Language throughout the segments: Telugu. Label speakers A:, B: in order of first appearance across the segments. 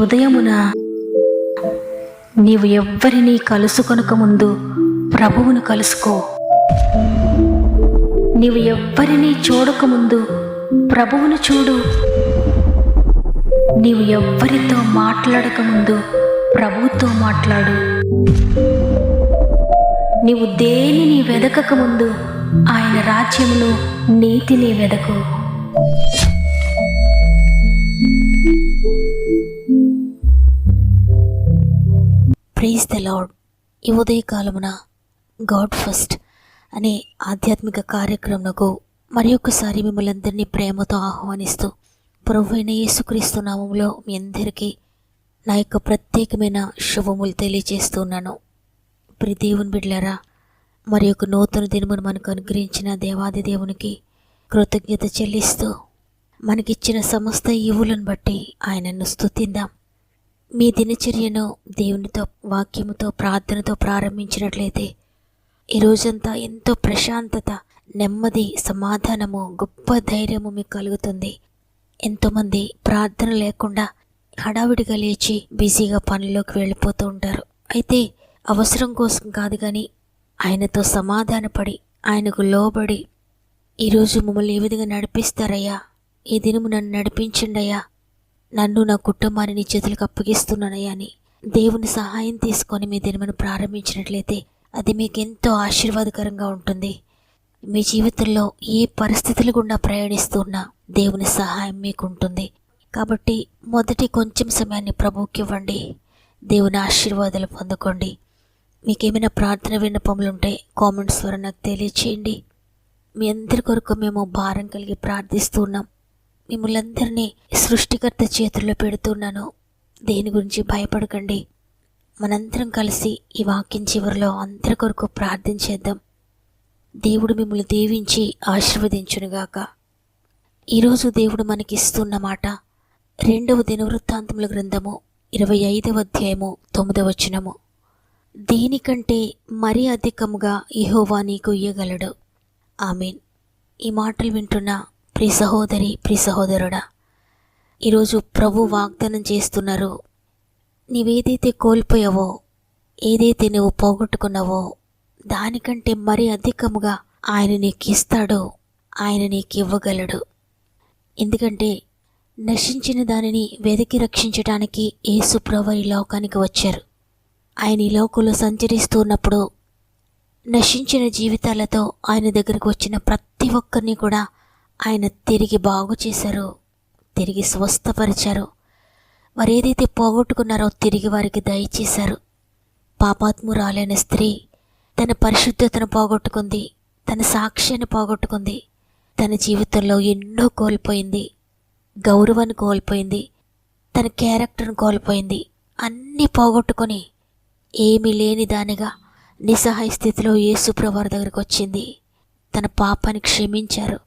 A: ఉదయమున నీవు ఎవ్వరినీ కలుసుకొనక ముందు ప్రభువును కలుసుకో. నీవు ఎవ్వరినీ చూడకముందు ప్రభువును చూడు. నీవు ఎవ్వరితో మాట్లాడకముందు ప్రభువుతో మాట్లాడు. నీవు దేనిని వెదకకముందు ఆయన రాజ్యమును నీతిని వెదకు. Praise the lord. ఈ ఉదయకాలమున గాడ్ ఫస్ట్ అనే ఆధ్యాత్మిక కార్యక్రమంకు మరి ఒక్కసారి మిమ్మల్ని అందరినీ ప్రేమతో ఆహ్వానిస్తూ ప్రభువైన యేసుక్రీస్తు నామములో మీ అందరికీ నా యొక్క ప్రత్యేకమైన శుభములు తెలియజేస్తున్నాను. ప్రియ దేవుని బిడ్డలారా, మరి ఒక నూతన దినమును మనకు అనుగ్రహించిన దేవాది దేవునికి కృతజ్ఞత చెల్లిస్తూ మనకిచ్చిన సమస్త ఈవులను బట్టి ఆయనను స్తుతిద్దాం. మీ దినచర్యను దేవునితో వాక్యముతో ప్రార్థనతో ప్రారంభించినట్లయితే ఈ రోజంతా ఎంతో ప్రశాంతత, నెమ్మది, సమాధానము, గొప్ప ధైర్యము మీకు కలుగుతుంది. ఎంతోమంది ప్రార్థన లేకుండా హడావిడిగా లేచి బిజీగా పనుల్లోకి వెళ్ళిపోతూ ఉంటారు. అయితే అవసరం కోసం కాదు కానీ ఆయనతో సమాధానపడి ఆయనకు లోబడి ఈరోజు మమ్మల్ని ఏ విధంగా నడిపిస్తారయ్యా, ఈ దినము నన్ను నడిపించండి అయ్యా, నన్ను నా కుటుంబాన్ని నీ చేతులకు అప్పగిస్తున్నానయ్యా అని దేవుని సహాయం తీసుకొని మీ దినమును ప్రారంభించినట్లయితే అది మీకు ఎంతో ఆశీర్వాదకరంగా ఉంటుంది. మీ జీవితంలో ఏ పరిస్థితులు గుండా ప్రయాణిస్తున్నా దేవుని సహాయం మీకు ఉంటుంది. కాబట్టి మొదటి కొంచెం సమయాన్ని ప్రభువుకి ఇవ్వండి, దేవుని ఆశీర్వాదాలు పొందుకోండి. మీకేమైనా ప్రార్థన విన్నపములు ఉంటే కామెంట్స్ ద్వారా నాకు తెలియచేయండి. మీ అందరి కొరకు మేము భారం కలిగి ప్రార్థిస్తున్నాం. మిమ్మల్ని అందరినీ సృష్టికర్త చేతుల్లో పెడుతున్నాను. దేని గురించి భయపడకండి. మనందరం కలిసి ఈ వాక్యం చివరిలో అందరి కొరకు ప్రార్థించేద్దాం. దేవుడు మిమ్మల్ని దీవించి ఆశీర్వదించునుగాక. ఈరోజు దేవుడు మనకిస్తున్న మాట 2వ దినవృత్తాంతముల గ్రంథము 25వ అధ్యాయము 9వ వచనము. దీనికంటే మరీ అధికముగా యెహోవా నీకు ఇయ్యగలడు. ఆమేన్. ఈ మాటలు వింటున్న ప్రియ సహోదరి, ప్రియ సహోదరుడా, ఈరోజు ప్రభు వాగ్దానం చేస్తున్నారు. నీవేదైతే కోల్పోయావో, ఏదైతే నువ్వు పోగొట్టుకున్నావో దానికంటే మరీ అధికముగా ఆయన నీకు ఇస్తాడో, ఆయన నీకు ఇవ్వగలడు. ఎందుకంటే నశించిన దానిని వెతికి రక్షించడానికి యేసు ప్రభువు ఈ లోకానికి వచ్చారు. ఆయన ఈ లోకంలో సంచరిస్తూ ఉన్నప్పుడు నశించిన జీవితాలతో ఆయన దగ్గరకు వచ్చిన ప్రతి ఒక్కరిని కూడా ఆయన తిరిగి బాగు చేశారు, తిరిగి స్వస్థపరిచారు. వారు ఏదైతే పోగొట్టుకున్నారో తిరిగి వారికి దయచేశారు. పాపాత్మురాలైన స్త్రీ తన పరిశుద్ధతను పోగొట్టుకుంది, తన సాక్ష్యాన్ని పోగొట్టుకుంది, తన జీవితంలో ఎన్నో కోల్పోయింది. గౌరవాన్ని కోల్పోయింది, తన క్యారెక్టర్ను కోల్పోయింది. అన్నీ పోగొట్టుకొని ఏమీ లేని దానిగా నిస్సహాయ స్థితిలో యేసు ప్రభువు దగ్గరికి వచ్చింది. తన పాపాన్ని క్షమించారు.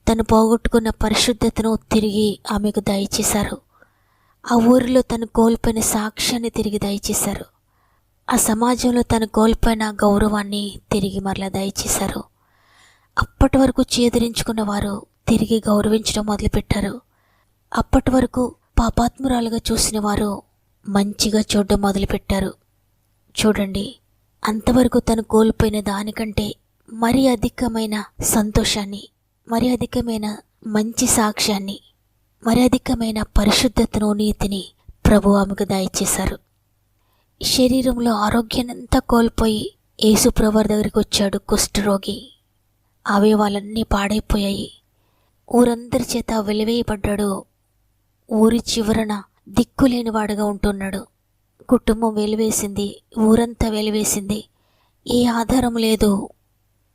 A: తను పోగొట్టుకున్న పరిశుద్ధతను తిరిగి ఆమెకు దయచేశారు. ఆ ఊరిలో తను కోల్పోయిన సాక్ష్యాన్ని తిరిగి దయచేశారు. ఆ సమాజంలో తను కోల్పోయిన గౌరవాన్ని తిరిగి మరలా దయచేశారు. అప్పటి వరకు చేదరించుకున్న వారు తిరిగి గౌరవించడం మొదలుపెట్టారు. అప్పటి వరకు పాపాత్మురాలుగా చూసిన వారు మంచిగా చూడడం మొదలుపెట్టారు. చూడండి, అంతవరకు తను కోల్పోయిన దానికంటే మరీ అధికమైన సంతోషాన్ని, మరి అధికమైన మంచి సాక్ష్యాన్ని, మరి అధికమైన పరిశుద్ధతను, నీతిని ప్రభు ఆమెకు దయచేశారు. శరీరంలో ఆరోగ్యాన్నంతా కోల్పోయి యేసు ప్రభువు దగ్గరికి వచ్చాడు కుష్ఠరోగి. అవయవాలన్నీ పాడైపోయాయి. ఊరందరి చేత వెలివేయబడ్డాడు. ఊరి చివరన దిక్కులేనివాడుగా ఉంటున్నాడు. కుటుంబం వెలివేసింది, ఊరంతా వెలివేసింది. ఏ ఆధారం లేదు,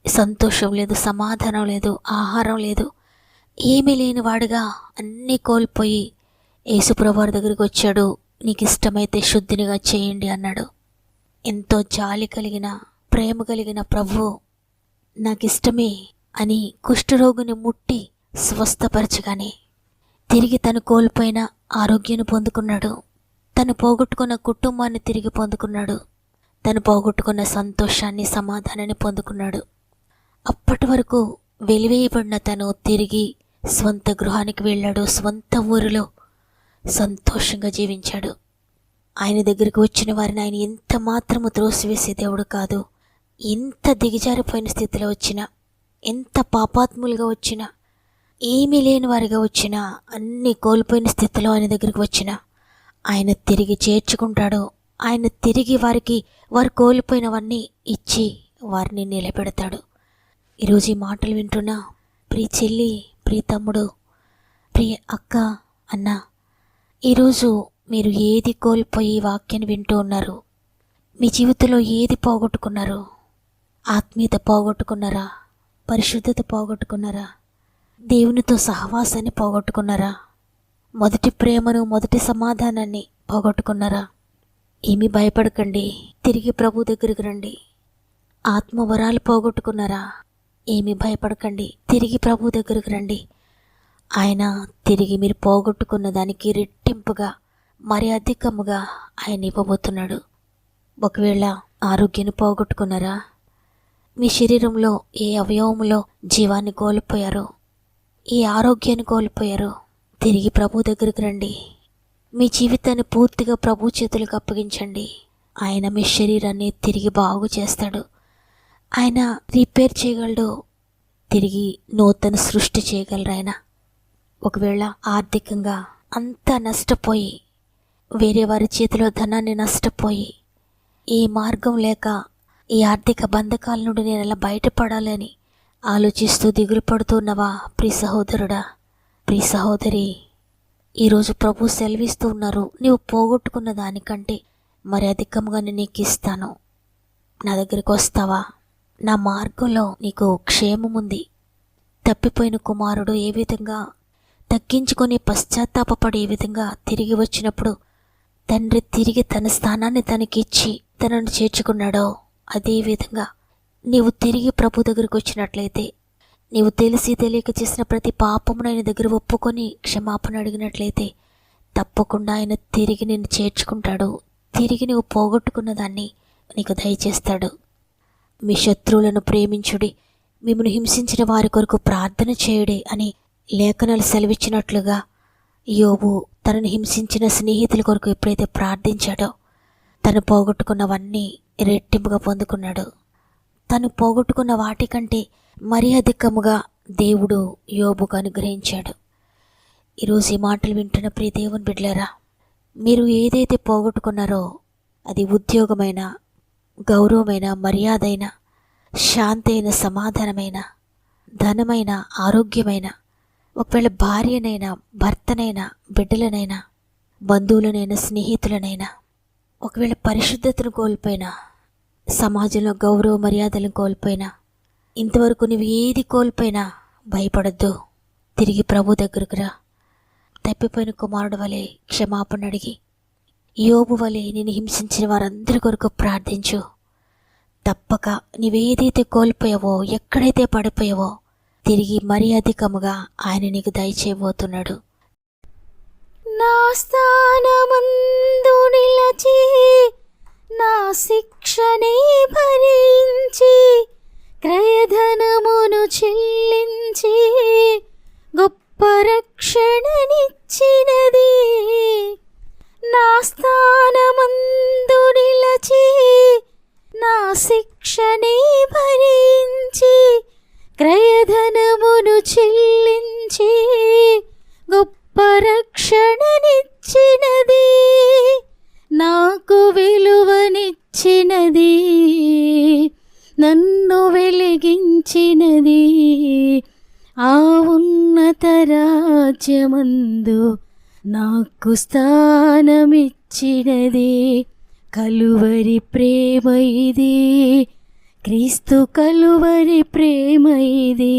A: సంతోషం లేదు, సమాధానం లేదు, ఆహారం లేదు, ఏమీ లేనివాడుగా అన్నీ కోల్పోయి యేసు ప్రభువు దగ్గరికి వచ్చాడు. నీకు ఇష్టమైతే శుద్ధినిగా చేయండి అన్నాడు. ఎంతో జాలి కలిగిన, ప్రేమ కలిగిన ప్రభువు నాకు ఇష్టమే అని కుష్ఠరోగిని ముట్టి స్వస్థపరచగానే తిరిగి తను కోల్పోయిన ఆరోగ్యాన్ని పొందుకున్నాడు. తను పోగొట్టుకున్న కుటుంబాన్ని తిరిగి పొందుకున్నాడు. తను పోగొట్టుకున్న సంతోషాన్ని, సమాధానాన్ని పొందుకున్నాడు. అప్పటి వరకు వెలివేయబడిన తను తిరిగి స్వంత గృహానికి వెళ్ళాడు. స్వంత ఊరిలో సంతోషంగా జీవించాడు. ఆయన దగ్గరికి వచ్చిన వారిని ఆయన ఎంత మాత్రము త్రోసివేసే దేవుడు కాదు. ఎంత దిగజారిపోయిన స్థితిలో వచ్చినా, ఎంత పాపాత్ములుగా వచ్చినా, ఏమీ లేని వారిగా వచ్చినా, అన్నీ కోల్పోయిన స్థితిలో ఆయన దగ్గరికి వచ్చినా ఆయన తిరిగి చేర్చుకుంటాడు. ఆయన తిరిగి వారు కోల్పోయినవన్నీ ఇచ్చి వారిని నిలబెడతాడు. ఈరోజు ఈ మాటలు వింటున్నా ప్రియ చెల్లి, ప్రియ తమ్ముడు, ప్రియ అక్క, అన్న, ఈరోజు మీరు ఏది కోల్పోయి వాక్యాన్ని వింటూ ఉన్నారు? మీ జీవితంలో ఏది పోగొట్టుకున్నారు? ఆత్మీయత పోగొట్టుకున్నారా? పరిశుద్ధత పోగొట్టుకున్నారా? దేవునితో సహవాసాన్ని పోగొట్టుకున్నారా? మొదటి ప్రేమను, మొదటి సమాధానాన్ని పోగొట్టుకున్నారా? ఏమీ భయపడకండి, తిరిగి ప్రభు దగ్గరికి రండి. ఆత్మవరాలు పోగొట్టుకున్నారా? ఏమీ భయపడకండి, తిరిగి ప్రభు దగ్గరికి రండి. ఆయన తిరిగి మీరు పోగొట్టుకున్న దానికి రెట్టింపుగా, మరి అధికముగా ఆయన ఇవ్వబోతున్నాడు. ఒకవేళ ఆరోగ్యాన్ని పోగొట్టుకున్నారా? మీ శరీరంలో ఏ అవయవములో జీవాన్ని కోల్పోయారో, ఏ ఆరోగ్యాన్ని కోల్పోయారో, తిరిగి ప్రభు దగ్గరికి రండి. మీ జీవితాన్ని పూర్తిగా ప్రభు చేతులకు అప్పగించండి. ఆయన మీ శరీరాన్ని తిరిగి బాగు చేస్తాడు. ఆయన రిపేర్ చేయగలడు. తిరిగి నూతన సృష్టి చేయగలరు ఆయన. ఒకవేళ ఆర్థికంగా అంతా నష్టపోయి, వేరే వారి చేతిలో ధనాన్ని నష్టపోయి, ఏ మార్గం లేక ఈ ఆర్థిక బంధకాల నుండి నేను ఎలా బయటపడాలని ఆలోచిస్తూ దిగులు పడుతున్నవా ప్రియ సహోదరుడా, ప్రియ సహోదరి, ఈరోజు ప్రభు సెలవిస్తూ ఉన్నారు, నీవు పోగొట్టుకున్న దానికంటే మరి అధికంగా నేను నీకు ఇస్తాను. నా దగ్గరికి వస్తావా? నా మార్గంలో నీకు క్షేమం ఉంది. తప్పిపోయిన కుమారుడు ఏ విధంగా తగ్గించుకొని పశ్చాత్తాపపడి ఏ విధంగా తిరిగి వచ్చినప్పుడు తండ్రి తిరిగి తన స్థానాన్ని తనకిచ్చి తనను చేర్చుకున్నాడో, అదేవిధంగా నీవు తిరిగి ప్రభు దగ్గరికి వచ్చినట్లయితే, నీవు తెలిసి తెలియక చేసిన ప్రతి పాపమును ఆయన దగ్గర ఒప్పుకొని క్షమాపణ అడిగినట్లయితే తప్పకుండా ఆయన తిరిగి నిన్ను చేర్చుకుంటాడు. తిరిగి నువ్వు పోగొట్టుకున్న దాన్ని నీకు దయచేస్తాడు. మీ శత్రువులను ప్రేమించుడి, మిమ్మల్ని హింసించిన వారి కొరకు ప్రార్థన చేయుడి అని లేఖనాలు సెలవిచ్చినట్లుగా యోబు తనను హింసించిన స్నేహితుల కొరకు ఎప్పుడైతే ప్రార్థించాడో, తను పోగొట్టుకున్నవన్నీ రెట్టింపుగా పొందుకున్నాడు. తను పోగొట్టుకున్న వాటికంటే మరీ అధికముగా దేవుడు యోబుకు అనుగ్రహించాడు. ఈరోజు ఈ మాటలు వింటున్న ప్రియ దేవుని బిడ్డలారా, మీరు ఏదైతే పోగొట్టుకున్నారో అది ఉద్యోగమైన, గౌరవమైన, మర్యాదైన, శాంతి అయిన, సమాధానమైన, ధనమైన, ఆరోగ్యమైన, ఒకవేళ భార్యనైనా, భర్తనైనా, బిడ్డలనైనా, బంధువులనైనా, స్నేహితులనైనా, ఒకవేళ పరిశుద్ధతను కోల్పోయినా, సమాజంలో గౌరవ మర్యాదలను కోల్పోయినా, ఇంతవరకు నువ్వు ఏది కోల్పోయినా భయపడద్దు. తిరిగి ప్రభు దగ్గరకు రా. తప్పిపోయిన కుమారుడు వలె క్షమాపణ అడిగి, యోబు వలె నేను హింసించిన వారందరి కొరకు ప్రార్థించు. తప్పక నీవేదైతే కోల్పోయావో, ఎక్కడైతే పడిపోయావో, తిరిగి మరీ అధికముగా ఆయన నీకు దయచేయబోతున్నాడు.
B: నా స్థానమందు నిలచి, నా శిక్షనే భరించి, క్రయధనమును చెల్లించి, గొప్ప రక్షణనిచ్చినది. నా స్థానమందు నిలచి, నా శిక్షనే భరించి, క్రయధనమును చెల్లించి, గొప్ప రక్షణనిచ్చినది. నాకు విలువనిచ్చినది, నన్ను వెలిగించినది. ఆ ఉన్నత రాజ్యమందు నాకు స్థానమిచ్చినది. కలువరి ప్రేమ ఇది, క్రీస్తు కలువరి ప్రేమ ఇది.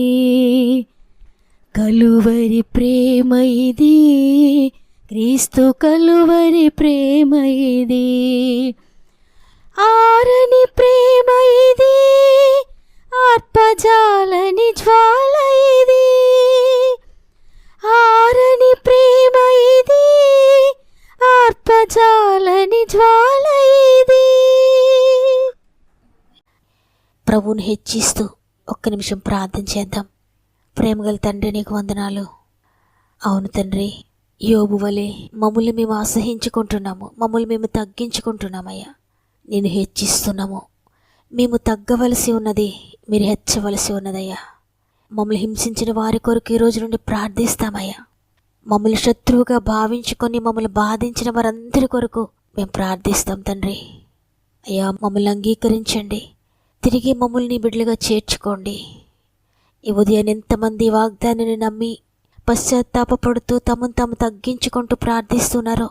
B: కలువరి ప్రేమ ఇది, క్రీస్తు కలువరి ప్రేమ ఇది. ఆరని ప్రేమ ఇది, ఆర్పజాలని జ్వాల ఇది. ఆరని ప్రేమ ఇది, ఆర్పజాలని జ్వాల ఇది.
A: ప్రభువుని హెచ్చిస్తూ ఒక్క నిమిషం ప్రార్థన చేద్దాం. ప్రేమగల తండ్రి, నీకు వందనాలు. అవును తండ్రి, యోబు వలె మమ్మల్ని మేము అసహించుకుంటున్నాము, మమ్మల్ని మేము తగ్గించుకుంటున్నామయ్యా. నేను హెచ్చిస్తున్నాము, మేము తగ్గవలసి ఉన్నది, మీరు హెచ్చవలసి ఉన్నదయ్యా. మమ్మల్ని హింసించిన వారి కొరకు ఈ రోజు నుండి ప్రార్థిస్తామయ్యా. మమ్మల్ని శత్రువుగా భావించుకొని మమ్మల్ని బాధించిన వారందరి కొరకు మేము ప్రార్థిస్తాం తండ్రి. అయ్యా, మమ్మల్ని అంగీకరించండి, తిరిగి మమ్మల్ని బిడ్డలుగా చేర్చుకోండి. ఈ ఉదయం ఎంతమంది వాగ్దానాన్ని నమ్మి పశ్చాత్తాపడుతూ తమను తాము తగ్గించుకుంటూ ప్రార్థిస్తున్నారో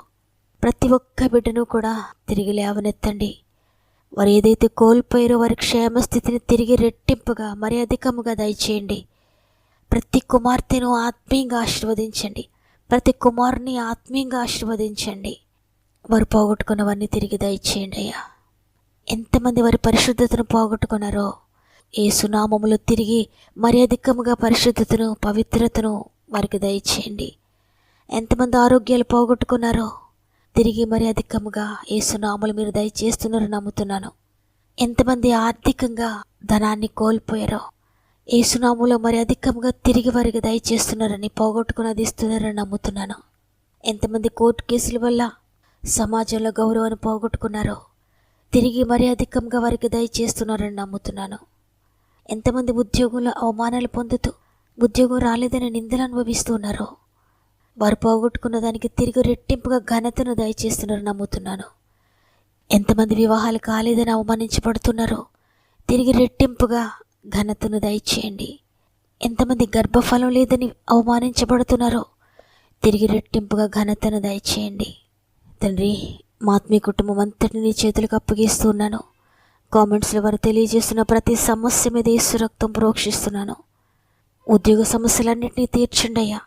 A: ప్రతి ఒక్క బిడ్డను కూడా తిరిగి లేవనెత్తండి. వారు ఏదైతే కోల్పోయారో వారి క్షేమస్థితిని తిరిగి రెట్టింపుగా మరి అధికముగా దయచేయండి. ప్రతి కుమార్తెను ఆత్మీయంగా ఆశీర్వదించండి, ప్రతి కుమారుని ఆత్మీయంగా ఆశీర్వదించండి. వారు పోగొట్టుకున్నవన్నీ తిరిగి దయచేయండి అయ్యా. ఎంతమంది వారి పరిశుద్ధతను పోగొట్టుకున్నారో యేసునామములో తిరిగి మరి అధికముగా పరిశుద్ధతను పవిత్రతను వారికి దయచేయండి. ఎంతమంది ఆరోగ్యాలు పోగొట్టుకున్నారో తిరిగి మరి అధికముగా యేసునామములు మీరు దయచేస్తున్నారని నమ్ముతున్నాను. ఎంతమంది ఆర్థికంగా ధనాన్ని కోల్పోయారో యేసునామములో మరి అధికముగా తిరిగి వారికి దయచేస్తున్నారని, పోగొట్టుకున్నది ఇస్తున్నారని నమ్ముతున్నాను. ఎంతమంది కోర్టు కేసుల వల్ల సమాజంలో గౌరవాన్ని పోగొట్టుకున్నారో తిరిగి మరి అధికంగా వారికి దయచేస్తున్నారని నమ్ముతున్నాను. ఎంతమంది ఉద్యోగంలో అవమానాలు పొందుతూ ఉద్యోగం రాలేదని నిందలు అనుభవిస్తున్నారో వారు పోగొట్టుకున్న దానికి తిరిగి రెట్టింపుగా ఘనతను దయచేస్తున్నారని నమ్ముతున్నాను. ఎంతమంది వివాహాలు కాలేదని అవమానించబడుతున్నారో తిరిగి రెట్టింపుగా ఘనతను దయచేయండి. ఎంతమంది గర్భఫలం లేదని అవమానించబడుతున్నారో తిరిగి రెట్టింపుగా ఘనతను దయచేయండి. తండ్రి, మా ఆత్మీయ కుటుంబం అంతటిని నీ చేతులకు అప్పగిస్తున్నాను. కామెంట్స్లో వారు తెలియజేస్తున్న ప్రతి సమస్య మీద యేసు రక్తం ప్రోక్షిస్తున్నాను. ఉద్యోగ సమస్యలన్నింటినీ తీర్చండి అయ్యా.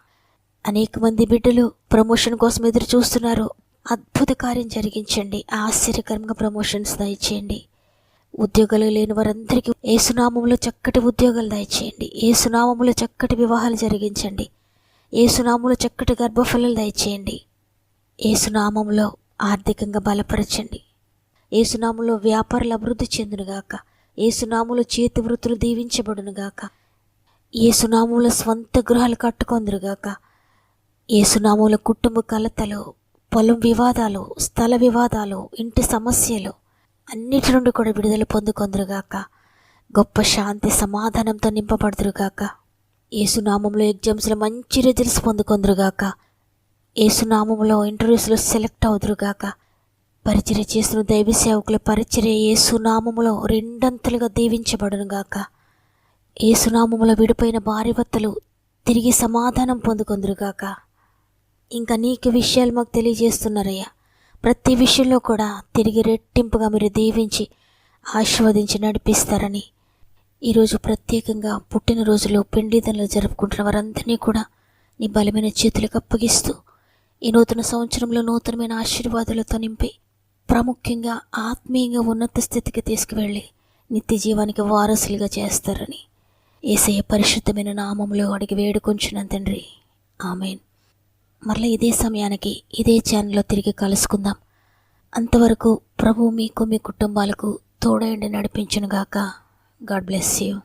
A: అనేక మంది బిడ్డలు ప్రమోషన్ కోసం ఎదురు చూస్తున్నారు. అద్భుత కార్యం జరిగించండి, ఆశ్చర్యకరంగా ప్రమోషన్స్ దయచేయండి. ఉద్యోగాలు లేని వారందరికీ యేసునామములో చక్కటి ఉద్యోగాలు దయచేయండి. యేసునామములో చక్కటి వివాహాలు జరిగించండి. యేసునామములో చక్కటి గర్భఫలాలు దయచేయండి. యేసునామములో ఆర్థికంగా బలపరచండి. యేసునామములో వ్యాపారాలు అభివృద్ధి చెందునుగాక. యేసునామములో చేతి వృత్తులు దీవించబడునుగాక. యేసునామములో స్వంత గృహాలు కట్టుకొందురుగాక. యేసునామములో కుటుంబ కలతలు, పొలం వివాదాలు, స్థల వివాదాలు, ఇంటి సమస్యలు అన్నిటి నుండి కూడా విడుదల పొందుకొందురుగాక. గొప్ప శాంతి సమాధానంతో నింపబడుదురుగాక. యేసునామములో ఎగ్జామ్స్లో మంచి రిజల్ట్స్ పొందుకొందురుగాక. యేసునామములో ఇంటర్వ్యూస్లో సెలెక్ట్ అవుదురుగాక. పరిచర్య చేస్తున్న దైవ సేవకుల పరిచర్య యేసునామములో రెండంతలుగా దీవించబడునుగాక. యేసునామములో విడిపోయిన భార్యభర్తలు తిరిగి సమాధానం పొందుకొందురుగాక. ఇంకా అనేక విషయాలు మాకు తెలియజేస్తున్నారయ్యా. ప్రతి విషయంలో కూడా తిరిగి రెట్టింపుగా మీరు దీవించి ఆశీర్వదించి నడిపిస్తారని, ఈరోజు ప్రత్యేకంగా పుట్టినరోజులు పెండిదనలు జరుపుకుంటున్న వారందరినీ కూడా నీ బలమైన చేతులకు అప్పగిస్తూ ఈ నూతన సంవత్సరంలో నూతనమైన ఆశీర్వాదాలతో నింపి ప్రాముఖ్యంగా ఆత్మీయంగా ఉన్నత స్థితికి తీసుకువెళ్ళి నిత్య జీవానికి వారసులుగా చేస్తారని యేసయ్య పరిశుద్ధమైన నామములో అడిగి వేడుకొంచున్నాను తండ్రి. ఆమేన్. మరలా ఇదే సమయానికి ఇదే ఛానల్లో తిరిగి కలుసుకుందాం. అంతవరకు ప్రభు మీకు మీ కుటుంబాలకు తోడైండి నడిపించునుగాక. God bless you.